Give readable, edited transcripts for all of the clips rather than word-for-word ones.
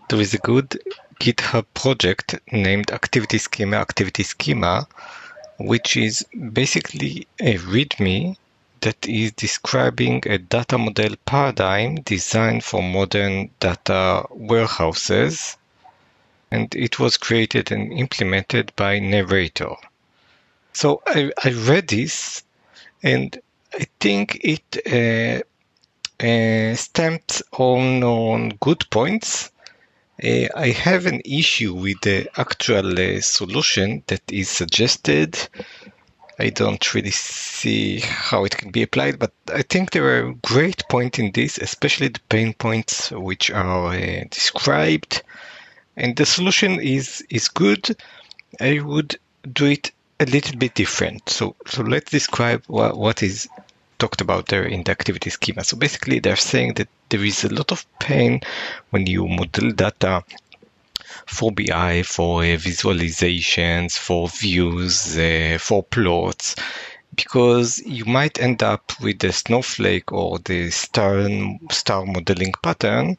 there is a good GitHub project named Activity Schema, which is basically a README that is describing a data model paradigm designed for modern data warehouses. And it was created and implemented by Narrator. So I read this, and I think it stamped on good points. I have an issue with the actual solution that is suggested. I don't really see how it can be applied, but I think there are great points in this, especially the pain points which are described. And the solution is good. I would do it a little bit different. So let's describe what is talked about there in the activity schema. So basically, they're saying that there is a lot of pain when you model data for BI, for visualizations, for views, for plots, because you might end up with the snowflake or the star modeling pattern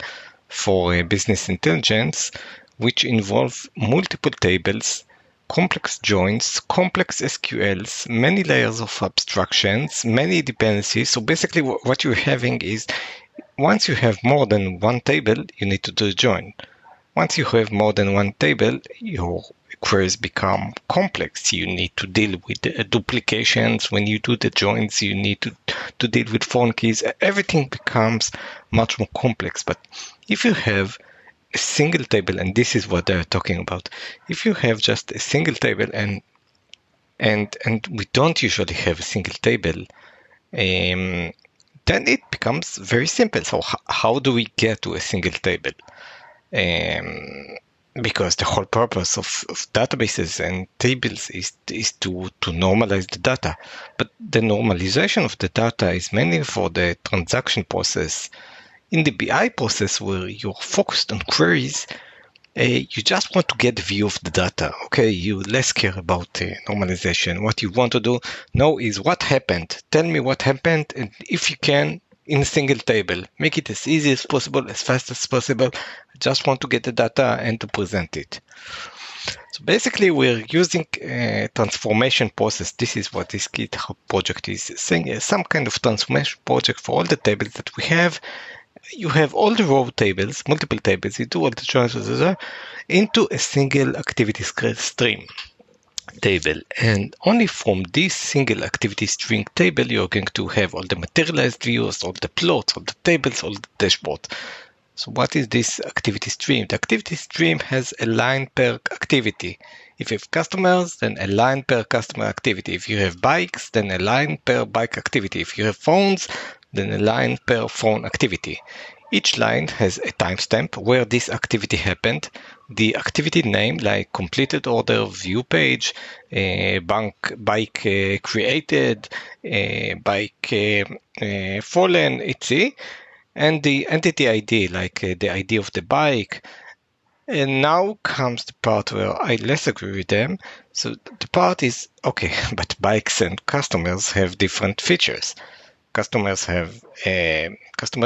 for business intelligence, which involve multiple tables, complex joins, complex SQLs, many layers of abstractions, many dependencies. So basically what you're having is, once you have more than one table, you need to do a join. Once you have more than one table, your queries become complex. You need to deal with duplications. When you do the joins, you need to deal with foreign keys. Everything becomes much more complex. But if you have a single table, and this is what they're talking about, if you have just a single table, and we don't usually have a single table, then it becomes very simple. So how do we get to a single table? Because the whole purpose of databases and tables is to normalize the data. But the normalization of the data is mainly for the transaction process. In the BI process, where you're focused on queries, you just want to get the view of the data. Okay, you less care about normalization. What you want to do now is what happened. Tell me what happened, and if you can, in a single table. Make it as easy as possible, as fast as possible. I just want to get the data and to present it. So basically, we're using a transformation process. This is what this GitHub project is saying, some kind of transformation project for all the tables that we have. You have all the raw tables, multiple tables, you do all the joins into a single activity stream table, and only from this single activity string table you're going to have all the materialized views, all the plots, all the tables, all the dashboard. So what is this activity stream? The activity stream has a line per activity. If you have customers, then a line per customer activity. If you have bikes, then a line per bike activity. If you have phones, then a line per phone activity. Each line has a timestamp where this activity happened, the activity name like completed order, view page, bike created, bike fallen, etc. And the entity ID like the ID of the bike. And now comes the part where I less agree with them. So the part is, okay, but bikes and customers have different features. Customers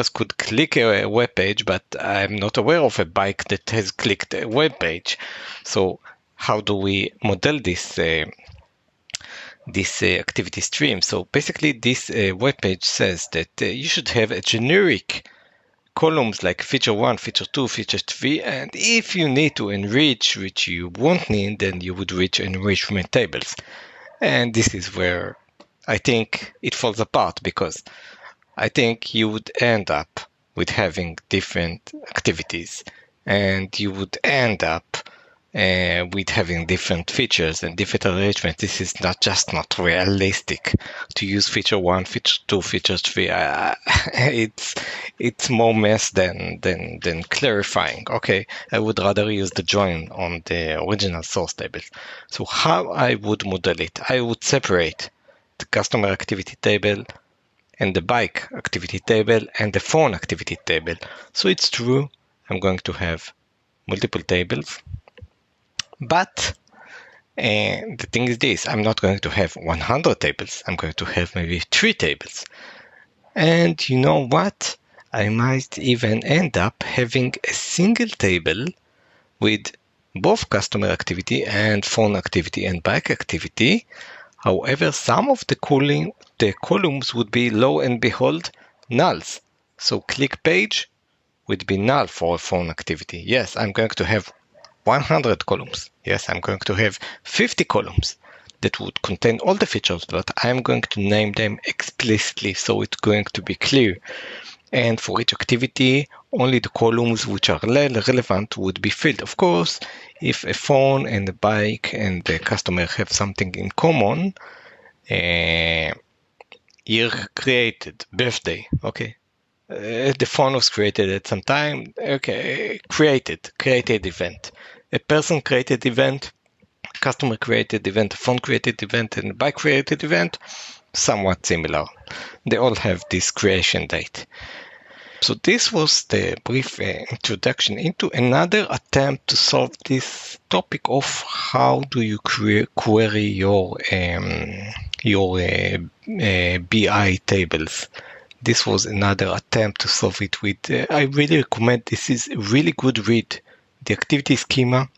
could click a web page, but I'm not aware of a bike that has clicked a web page. So how do we model this activity stream? So basically, this web page says that you should have a generic columns like feature 1, feature 2, feature 3, and if you need to enrich, which you won't need, then you would reach enrichment tables. And this is where I think it falls apart, because I think you would end up with having different activities, and you would end up with having different features and different arrangements. This is not realistic to use feature 1, feature 2, feature 3. It's more mess than clarifying. Okay, I would rather use the join on the original source table. So how I would model it? I would separate the customer activity table and the bike activity table and the phone activity table. So it's true, I'm going to have multiple tables, but the thing is this, I'm not going to have 100 tables. I'm going to have maybe 3 tables. And you know what? I might even end up having a single table with both customer activity and phone activity and bike activity. However, some of the columns would be, lo and behold, nulls. So click page would be null for a phone activity. Yes, I'm going to have 100 columns. Yes, I'm going to have 50 columns that would contain all the features, but I'm going to name them explicitly so it's going to be clear. And for each activity, only the columns which are relevant would be filled. Of course, if a phone and a bike and the customer have something in common, year created, birthday, okay. The phone was created at some time, okay, created event. A person created event, customer created event, a phone created event, and a bike created event, somewhat similar. They all have this creation date. So this was the brief introduction into another attempt to solve this topic of how do you query your BI tables. This was another attempt to solve it with, I really recommend, this is a really good read. The activity schema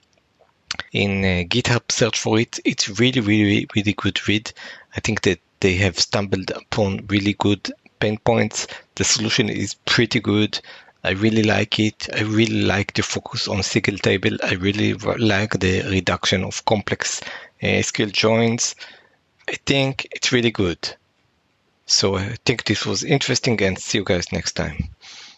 in GitHub, search for it. It's really, really, really good read. I think that they have stumbled upon really good pain points. The solution is pretty good. I really like it. I really like the focus on single table. I really like the reduction of complex SQL joins. I think it's really good. So I think this was interesting, and see you guys next time.